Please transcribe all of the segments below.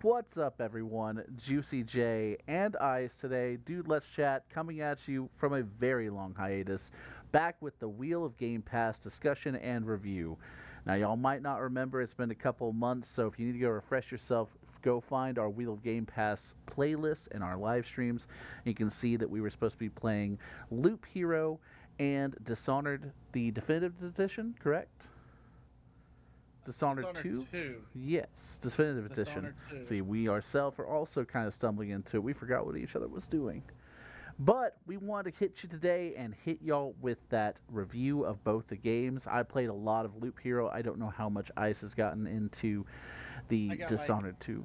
What's up, everyone? Juicy J and Ice today. Dudeletschat coming at you from a very long hiatus, back with the Wheel of Gamepass discussion and review. Now, y'all might not remember, it's been a couple months, so if you need to go refresh yourself, go find our Wheel of Game Pass playlist in our live streams. You can see that we were supposed to be playing Loop Hero and Dishonored, the definitive edition, correct? Dishonored Dishonored 2? 2. Yes, Definitive Edition. Dishonored 2. See, we ourselves are also kind of stumbling into it. We forgot what each other was doing. But we want to hit you today and hit y'all with that review of both the games. I played a lot of Loop Hero. I don't know how much Ice has gotten into I the got like Dishonored 2.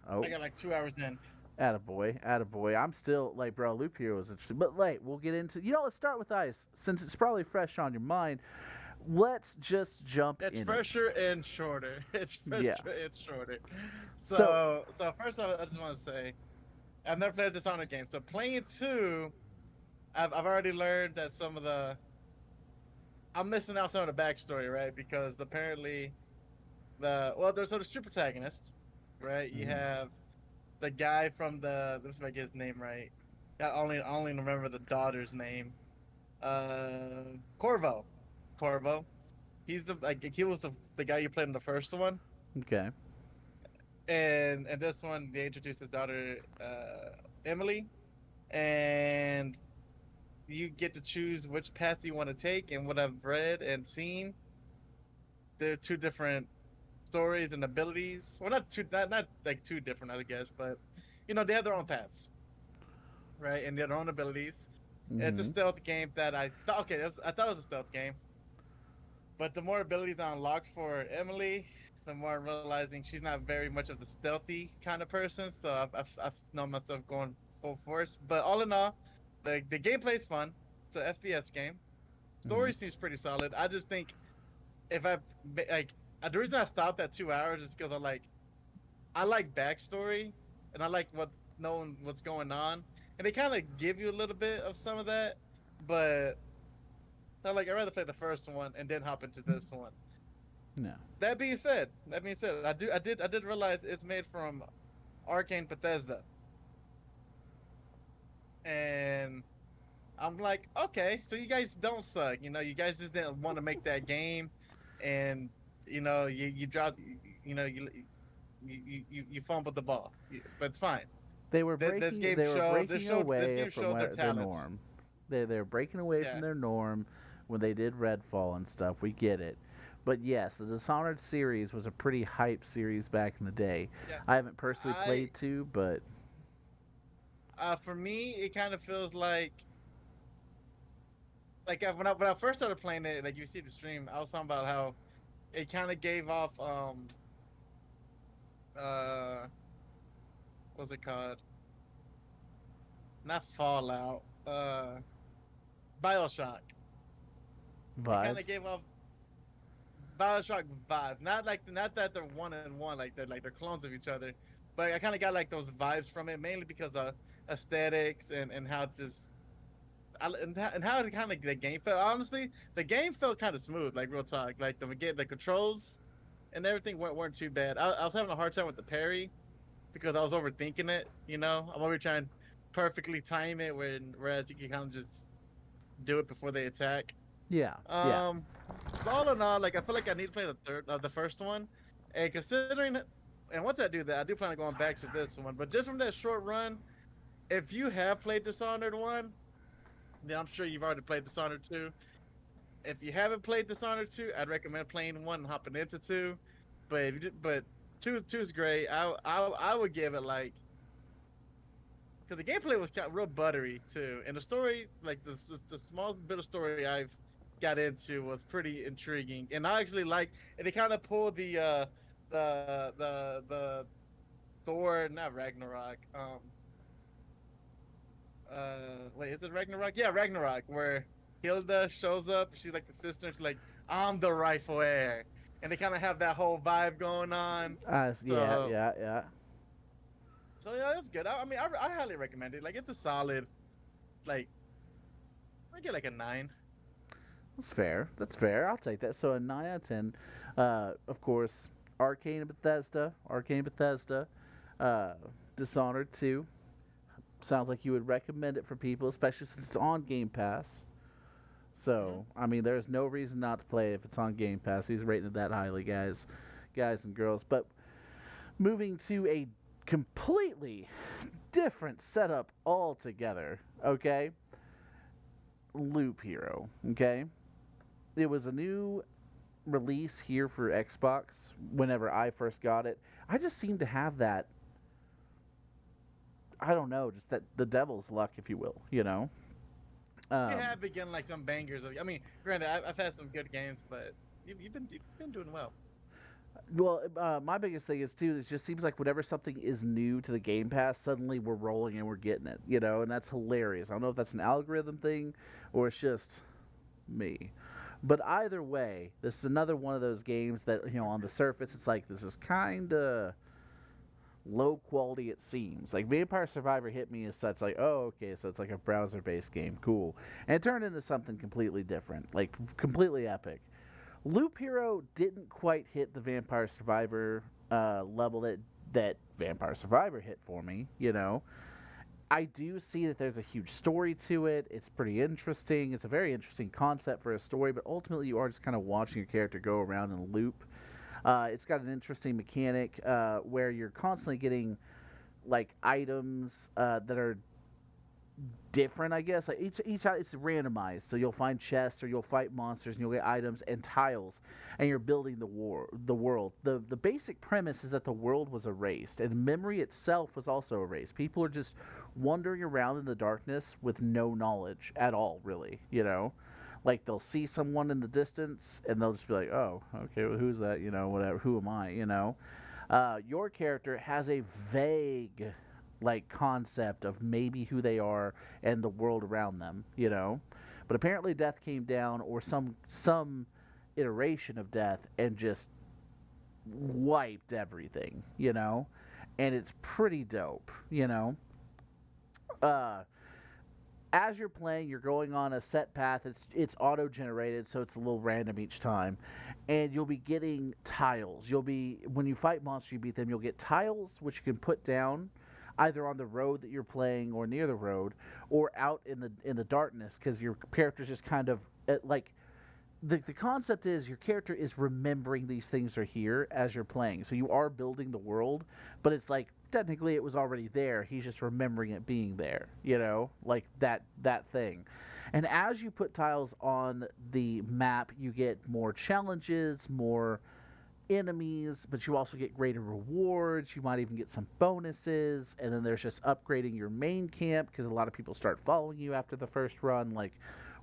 Oh, I got like 2 hours in. attaboy, attaboy. I'm still, like, bro, Loop Hero is interesting. But, like, we'll get into, let's start with Ice. Since it's probably fresh on your mind, let's just jump It's in it. fresher and shorter. It's Yeah. fresher and shorter. So, So first I just want to say I've never played a Dishonored game. So playing two, I've already learned that some of the I'm missing out some of the backstory, right? Because apparently there's two protagonists, right? You mhm. have the guy from let me see if I get his name right. I only remember the daughter's name. Corvo. Corvo. He's he was the guy you played in the first one, Okay. and this one they introduced his daughter Emily, and you get to choose which path you want to take. And what I've read and seen, they're two different stories and abilities. Well, not like two different, I guess, but they have their own paths, right? And their own abilities. It's a Hmm. stealth game that I thought. Okay, I thought it was a stealth game. But the more abilities I unlocked for Emily, the more I'm realizing she's not very much of the stealthy kind of person. So I've known myself going full force. But all in all, the gameplay's fun. It's an FPS game. Hmm. Story seems pretty solid. I just think if I like the reason I stopped at 2 hours is because I like backstory and I like knowing what's going on. And they kind of give you a little bit of some of that, but I'd rather play the first one and then hop into this one. No. That being said, I did realize it's made from Arcane Bethesda, and I'm like, okay, so you guys don't suck. You guys just didn't want to make that game, and you dropped, you know, you fumbled the ball, but it's fine. They were This breaking. game They were showed breaking this away game from showed their their talents. norm. They're breaking away from Yeah, their norm when they did Redfall and stuff. We get it. But yes, the Dishonored series was a pretty hype series back in the day. yeah. I haven't personally I played two, but For me, it kind of feels like when I first started playing it, like you see the stream, I was talking about how it kind of gave off uh what's it called? Not Fallout, BioShock. It kind of vibes. gave off BioShock vibes. Not that they're one and one, like they're clones of each other, but I kind of got like those vibes from it, mainly because of aesthetics and how and how it kind of the game felt. Honestly, the game felt kind of smooth, like real talk. Like the controls and everything weren't too bad. I was having a hard time with the parry because I was overthinking it. I'm over trying to perfectly time it, whereas you can kind of just do it before they attack. Yeah, yeah. Um, but all in all, like I feel like I need to play the first one, and and once I do that, I do plan on going Sorry, back to sorry. this one. But just from that short run, if you have played Dishonored one, then I'm sure you've already played Dishonored two. If you haven't played Dishonored two, I'd recommend playing one and hopping into two. But two's great. I would give it like because the gameplay was kind of real buttery too, and the story, like the small bit of story I've got into, was pretty intriguing, and I actually like, and they kind of pulled the Thor, not Ragnarok. Wait, is it Ragnarok? Yeah, Ragnarok, where Hilda shows up. She's like the sister. And she's like, I'm the rightful heir, and they kind of have that whole vibe going on. Yeah, So, yeah, yeah. so yeah, it's good. I mean, I highly recommend it. Like, it's a solid, like, I get like a 9. That's fair. That's fair. I'll take that. So a 9 out of 10. Of course, Arcane Bethesda. Arcane Bethesda. Uh, Dishonored 2 sounds like you would recommend it for people, especially since it's on Game Pass. Hmm. So, I mean, there's no reason not to play if it's on Game Pass. He's rating it that highly, guys and girls. But moving to a completely different setup altogether, okay? Loop Hero, okay? It was a new release here for Xbox whenever I first got it. I just seem to have that, I don't know, just that the devil's luck, if you will, you know? You Um, have begun like some bangers. I mean, granted, I've had some good games, but you've been doing well. well, my biggest thing is too. It just seems like whenever something is new to the Game Pass, suddenly we're rolling and we're getting it, you know, and that's hilarious. I don't know if that's an algorithm thing or it's just me. But either way, this is another one of those games that, you know, on the surface, it's like this is kind of low quality, it seems. Like Vampire Survivor hit me as such, like, oh, okay, so it's like a browser based game, cool. And it turned into something completely different, like completely epic. Loop Hero didn't quite hit the Vampire Survivor level that Vampire Survivor hit for me. You know, I do see that there's a huge story to it. It's pretty interesting. It's a very interesting concept for a story, but ultimately you are just kind of watching your character go around in a loop. It's got an interesting mechanic where you're constantly getting like items that are different, I guess. Like each it's randomized, so you'll find chests or you'll fight monsters and you'll get items and tiles, and you're building the world. The basic premise is that the world was erased and memory itself was also erased. People are just wandering around in the darkness with no knowledge at all, really. You know, like they'll see someone in the distance and they'll just be like, "Oh, okay, well, who's that? You know, whatever. Who am I? You know." Your character has a vague like concept of maybe who they are and the world around them, you know. But apparently death came down or some iteration of death and just wiped everything, you know. And it's pretty dope, you know. Uh as you're playing, you're going on a set path. It's auto generated, so it's a little random each time, and you'll be getting tiles. You'll be when you fight monsters, you beat them. You'll get tiles which you can put down, either on the road that you're playing or near the road, or out in the darkness because your character's just kind of like the concept is your character is remembering these things are here as you're playing. So you are building the world, but it's like technically it was already there. He's just remembering it being there, you know, like that thing. And as you put tiles on the map, you get more challenges, more enemies, but you also get greater rewards. You might even get some bonuses, and then there's just upgrading your main camp because a lot of people start following you after the first run. Like,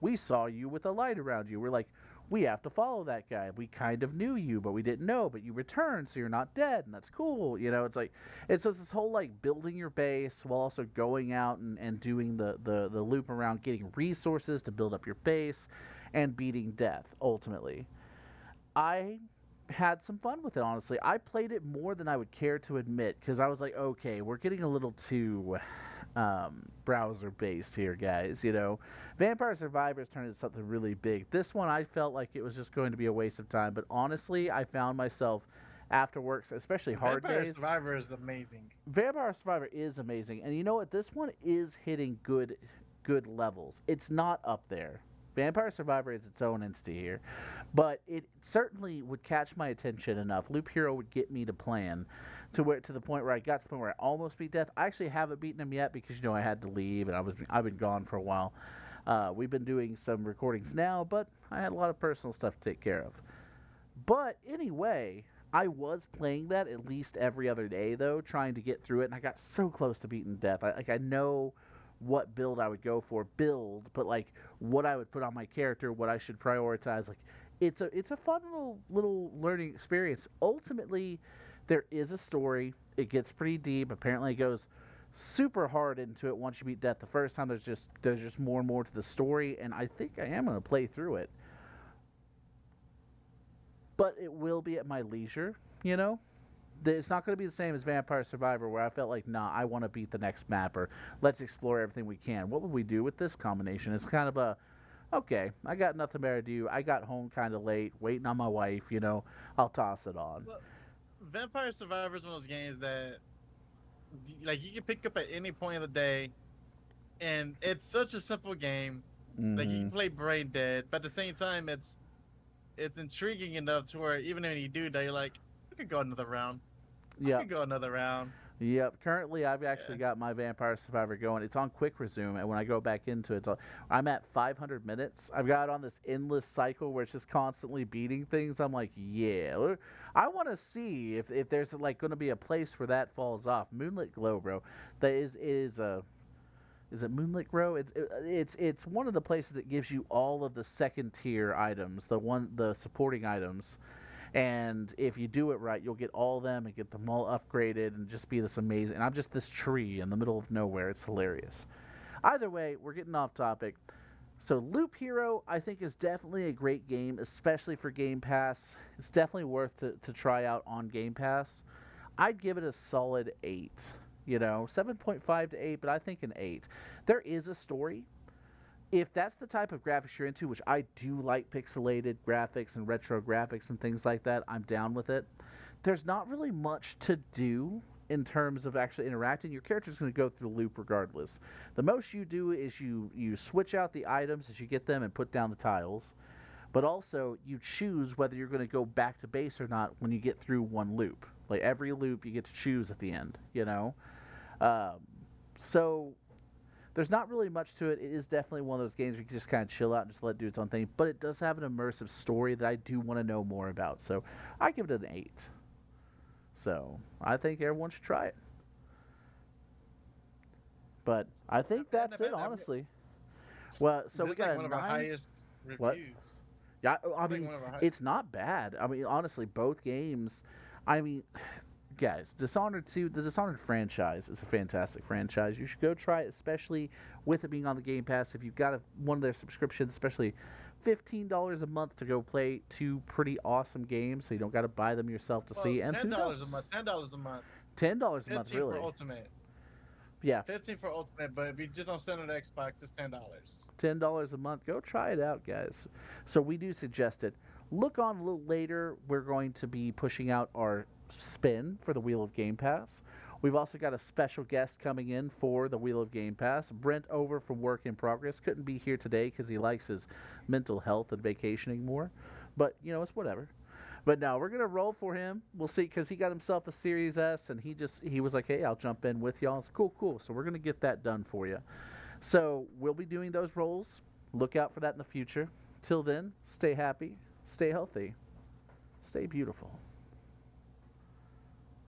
we saw you with a light around you. We're like, we have to follow that guy. We kind of knew you, but we didn't know. But you returned, so you're not dead, and that's cool. You know, it's like it's just this whole like building your base while also going out and doing the loop around, getting resources to build up your base, and beating death ultimately. I had some fun with it, honestly. I played it more than I would care to admit because I was like, okay, we're getting a little too browser based here, guys. You know, Vampire Survivors turned into something really big. This one, I felt like it was just going to be a waste of time, but honestly, I found myself after work, especially hard Vampire days. Survivor is amazing. Vampire Survivor is amazing, and you know what? This one is hitting good levels. It's not up there. Vampire Survivor is its own entity here, but it certainly would catch my attention enough. Loop Hero would get me to plan to the point where I got to the point where I almost beat death. I actually haven't beaten him yet because you know I had to leave and I've been gone for a while. We've been doing some recordings now, but I had a lot of personal stuff to take care of. But anyway, I was playing that at least every other day though, trying to get through it, and I got so close to beating death. I know what build I would go for, but like what I would put on my character, what I should prioritize. Like it's a fun little learning experience. Ultimately, there is a story. It gets pretty deep. Apparently, it goes super hard into it once you beat death the first time. There's just more and more to the story, and I think I am gonna play through it, but it will be at my leisure. You know, it's not going to be the same as Vampire Survivor, where I felt like, nah, I want to beat the next map, or let's explore everything we can. What would we do with this combination? It's kind of a, okay, I got nothing better to do. I got home kind of late, waiting on my wife, you know, I'll toss it on. Well, Vampire Survivor is one of those games that like you can pick up at any point of the day, and it's such a simple game. Like you Mm-hmm. can play brain dead, but at the same time, it's intriguing enough to where even when you do that, you're like, I could go another round. I Yep. could go another round. Yep. Currently, I've actually Yeah. got my Vampire Survivor going. It's on quick resume, and when I go back into it, I'm at 500 minutes. I've got it on this endless cycle where it's just constantly beating things. I'm like, yeah, I want to see if there's like going to be a place where that falls off. Moonlit Glow, bro. That is a is it Moonlit Grow? It's one of the places that gives you all of the second tier items, the supporting items, and if you do it right, you'll get all of them and get them all upgraded and just be this amazing. And I'm just this tree in the middle of nowhere. It's hilarious. Either way, we're getting off topic. So Loop Hero, I think, is definitely a great game, especially for Game Pass. It's definitely worth to try out on Game Pass. I'd give it a solid 8. 7.5 to 8, but I think an 8. There is a story. If that's the type of graphics you're into, which I do like pixelated graphics and retro graphics and things like that, I'm down with it. There's not really much to do in terms of actually interacting. Your character's going to go through the loop regardless. The most you do is you switch out the items as you get them and put down the tiles, but also you choose whether you're going to go back to base or not when you get through one loop. Like every loop, you get to choose at the end. Um, so there's not really much to it. It is definitely one of those games where you can just kind of chill out and just let it do its own thing. But it does have an immersive story that I do want to know more about. So I give it an 8. So I think everyone should try it. But I think And that's it, I mean, honestly. Well, so this we is like got a one of our 9. highest What? reviews. Yeah, I It's like mean, one of our high. it's not bad. I mean, honestly, both games. I mean, guys, Dishonored 2, the Dishonored franchise is a fantastic franchise. You should go try it, especially with it being on the Game Pass. If you've got one of their subscriptions, especially $15 a month to go play two pretty awesome games, so you don't got to buy them yourself to Well, see. And who $10 a knows? month. $10 a month. $10 a month, 15 for really? ultimate. Yeah, 15 for ultimate, but if you just on standard Xbox, it's $10. $10 a month. Go try it out, guys. So we do suggest it. Look on a little later. We're going to be pushing out our spin for the Wheel of Game Pass. We've also got a special guest coming in for the Wheel of Game Pass. Brent over from Work in Progress couldn't be here today because he likes his mental health and vacationing more. But it's whatever. But no, we're gonna roll for him. We'll see because he got himself a Series S, and he was like, "Hey, I'll jump in with y'all." It's cool, cool. So we're gonna get that done for you. So we'll be doing those rolls. Look out for that in the future. Till then, stay happy, stay healthy, stay beautiful.